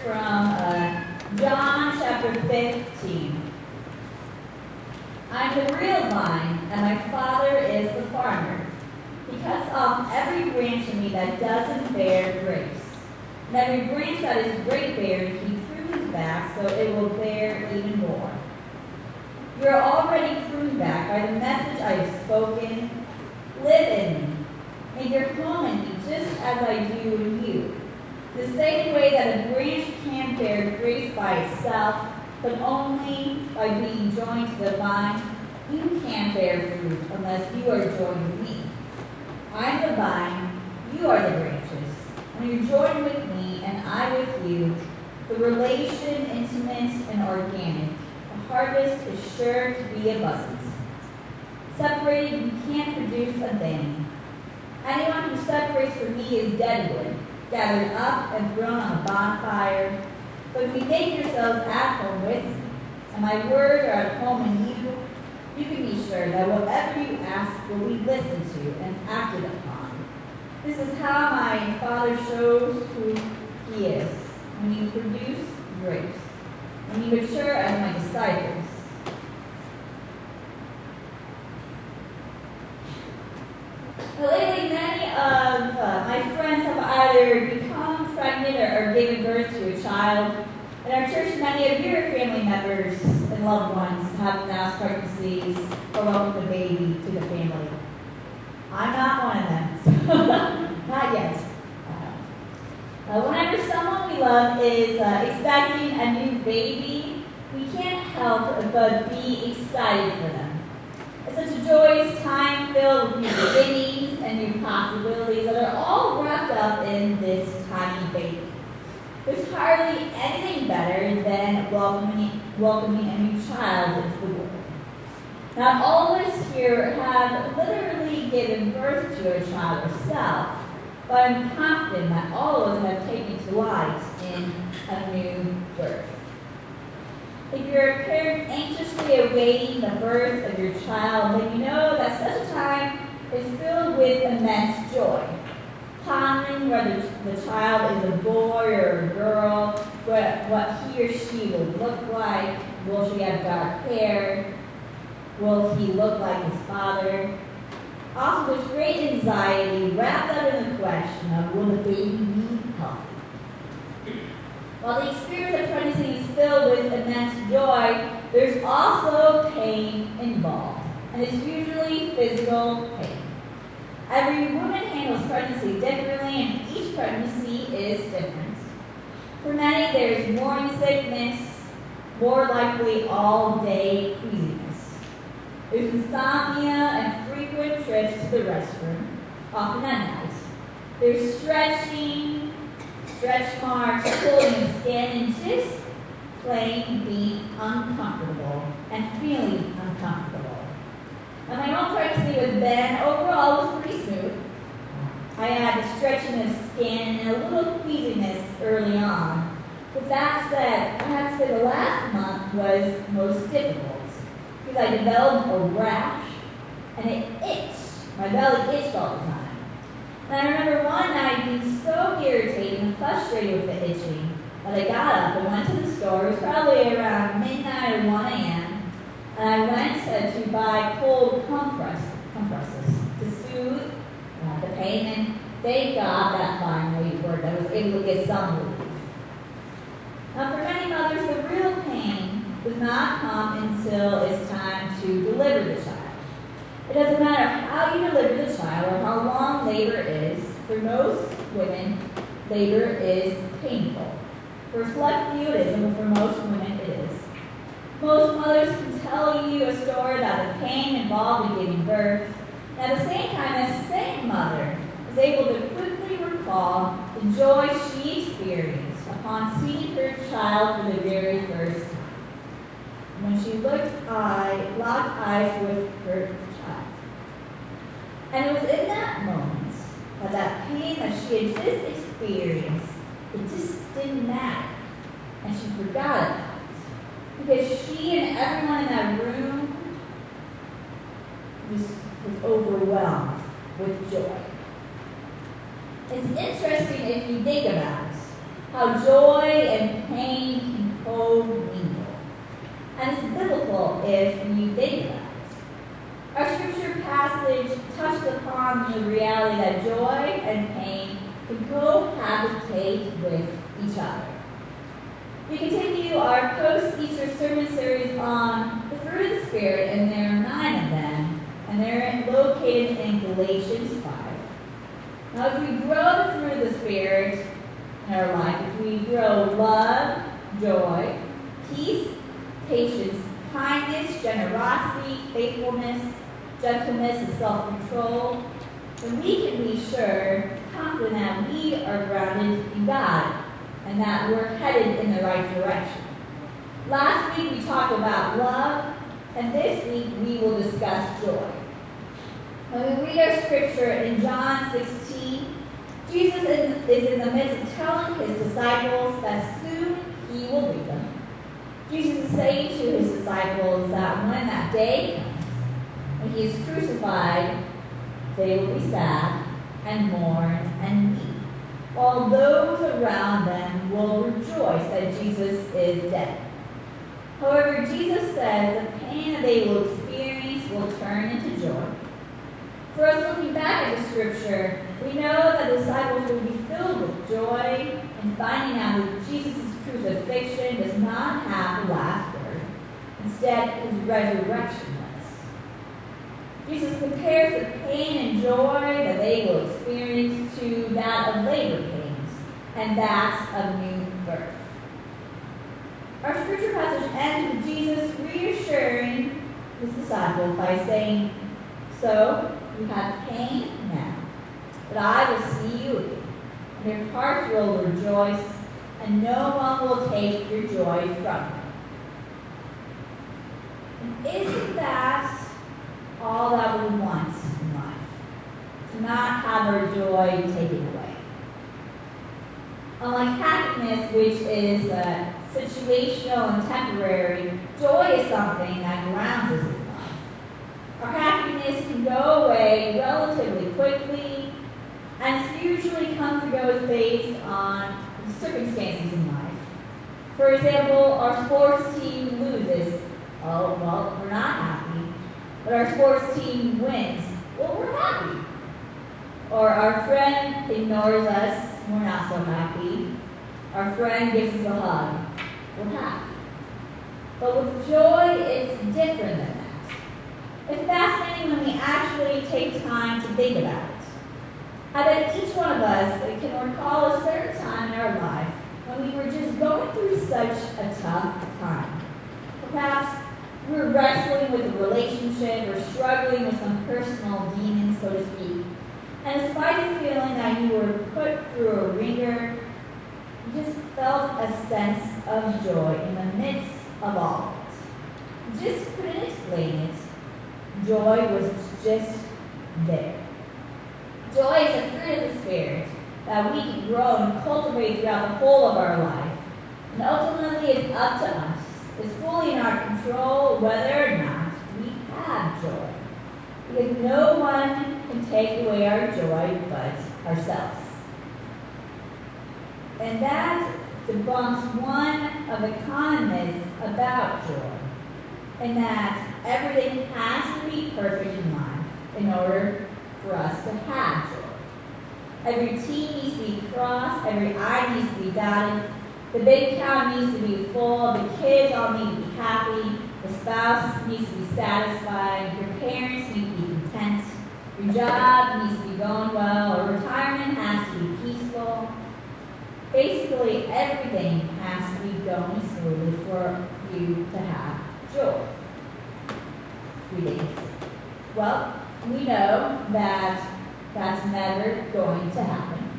from John chapter 15. I'm the real vine, and my Father is the farmer. He cuts off every branch in me that doesn't bear grapes. And every branch that is grape-bearing, he prunes back so it will bear even more. You are already pruned back by the message I have spoken. Live in me. Make your home in me just as I do in you. The same way that a branch can't bear grapes by itself, but only by being joined to the vine, you can't bear fruit unless you are joined with me. I am the vine, you are the branches. When you're joined with me and I with you, the relation intimate and organic, the harvest is sure to be abundant. Separated, you can't produce a thing. Anyone who separates from me is dead wood, gathered up and thrown on a bonfire. But if you make yourselves at home with me, and my words are at home in you, you can be sure that whatever you ask will be listened to and acted upon. This is how my Father shows who he is, when you produce grapes, when you mature as my disciples. Lately, many of my friends have either become pregnant or given birth to a child. In our church, many of your family members and loved ones have announced pregnancies or welcomed a baby to the family. I'm not one of them, not yet. Whenever someone we love is expecting a new baby, we can't help but be excited for them. It's such a joyous time filled with new beginnings and new possibilities that are all wrapped up in this tiny baby. There's hardly anything better than welcoming a new child into the world. Not all of us here have literally given birth to a child ourselves, but I'm confident that all of us have taken delight in a new birth. If you're a parent anxiously awaiting the birth of your child, then you know that such a time is filled with immense joy. Pondering whether the child is a boy or a girl, what he or she will look like, will she have dark hair, will he look like his father? Also, there's great anxiety wrapped up in the question of will the baby be healthy? While the experience of pregnancy is filled with immense joy, there's also pain involved, and it's usually physical pain. Every woman handles pregnancy differently, and each pregnancy is different. For many, there's morning sickness, more likely all-day queasiness. There's insomnia and frequent trips to the restroom, often at night. There's stretching, stretch marks, pulling the skin, and just plain being uncomfortable and feeling uncomfortable. And my own pregnancy with Ben overall was pretty smooth. I had the stretching of skin and a little queasiness early on. With that said, I have to say the last month was most difficult because I developed a rash and it itched. My belly itched all the time. And I remember one night being so irritated and frustrated with the itching that I got up and went to the store. It was probably around midnight or 1 a.m. And I went to buy cold compresses to soothe the pain. And thank God that finally worked. I was able to get some relief. Now, for many mothers, the real pain does not come until it's time to deliver the child. It doesn't matter how you deliver the child or how long labor is. For most women, labor is painful. For a select few it isn't, but for most women it is. Most mothers can tell you a story about the pain involved in giving birth. And at the same time, that same mother is able to quickly recall the joy she experienced upon seeing her child for the very first time. When she locked eyes with her child. And it was in that moment that pain that she had just experienced, it just didn't matter. And she forgot about it. Because she and everyone in that room was overwhelmed with joy. It's interesting if you think about it. how joy and pain can co-mingle. And it's biblical if you think about it. Our scripture passage touched upon the reality that joy and pain can cohabitate with each other. We continue our post-Easter sermon series on the fruit of the Spirit, and there are 9 of them, and they're located in Galatians 5. Now, as we grow the fruit of the Spirit in our life, if we grow love, joy, peace, patience, kindness, generosity, faithfulness, gentleness, and self-control, then we can be sure, confident that we are grounded in God and that we're headed in the right direction. Last week we talked about love, and this week we will discuss joy. When we read our scripture in John 16, Jesus is in the midst of telling his disciples that soon he will leave them. Jesus is saying to his disciples that when that day comes, when he is crucified, they will be sad and mourn and weep, while those around them will rejoice that Jesus is dead. However, Jesus says the pain that they will experience will turn into joy. For us looking back at the scripture, we know that the disciples will be filled with joy in finding out that Jesus' crucifixion does not have the last word. Instead, his resurrection does. Jesus compares the pain and joy that they will experience to that of labor pains and that of new birth. Our scripture passage ends with Jesus reassuring his disciples by saying, "So you have pain now, but I will see you again, and your hearts will rejoice, and no one will take your joy from you." And isn't that all that we want in life? To not have our joy taken away. Unlike happiness, which is situational and temporary, joy is something that grounds us in life. Our happiness can go away relatively quickly, and it usually comes and goes based on circumstances in life. For example, our sports team loses. Oh, well, we're not happy. But our sports team wins. Well, we're happy. Or our friend ignores us. We're not so happy. Our friend gives us a hug. We're happy. But with joy, it's different than that. It's fascinating when we actually take time to think about it. I bet each one of us can recall a certain time in our life when we were just going through such a tough time. Perhaps we were wrestling with a relationship or struggling with some personal demons, so to speak. And despite the feeling that you were put through a ringer, you just felt a sense of joy in the midst of all of it. You just couldn't explain it. Joy was just there. Joy is a fruit of the Spirit that we can grow and cultivate throughout the whole of our life. And ultimately, it's up to us. It's fully in our control whether or not we have joy. Because no one can take away our joy but ourselves. And that debunks one of the common myths about joy, and that everything has to be perfect in life in order for us to have joy. Every T needs to be crossed, every I needs to be dotted, the bank account needs to be full, the kids all need to be happy, the spouse needs to be satisfied, your parents need to be content, your job needs to be going well, or retirement has to be peaceful. Basically, everything has to be going smoothly for you to have joy. Ridiculous. Well, we know that that's never going to happen.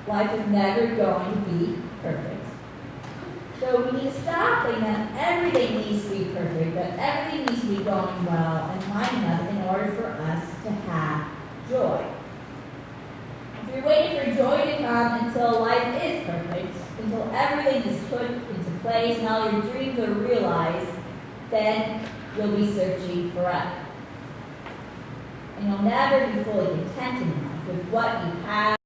Life is never going to be perfect. So we need to stop thinking that everything needs to be perfect, that everything needs to be going well and lining up in order for us to have joy. If you're waiting for joy to come until life is perfect, until everything is put into place and all your dreams are realized, then you'll be searching forever. And you'll never be fully content in life with what you have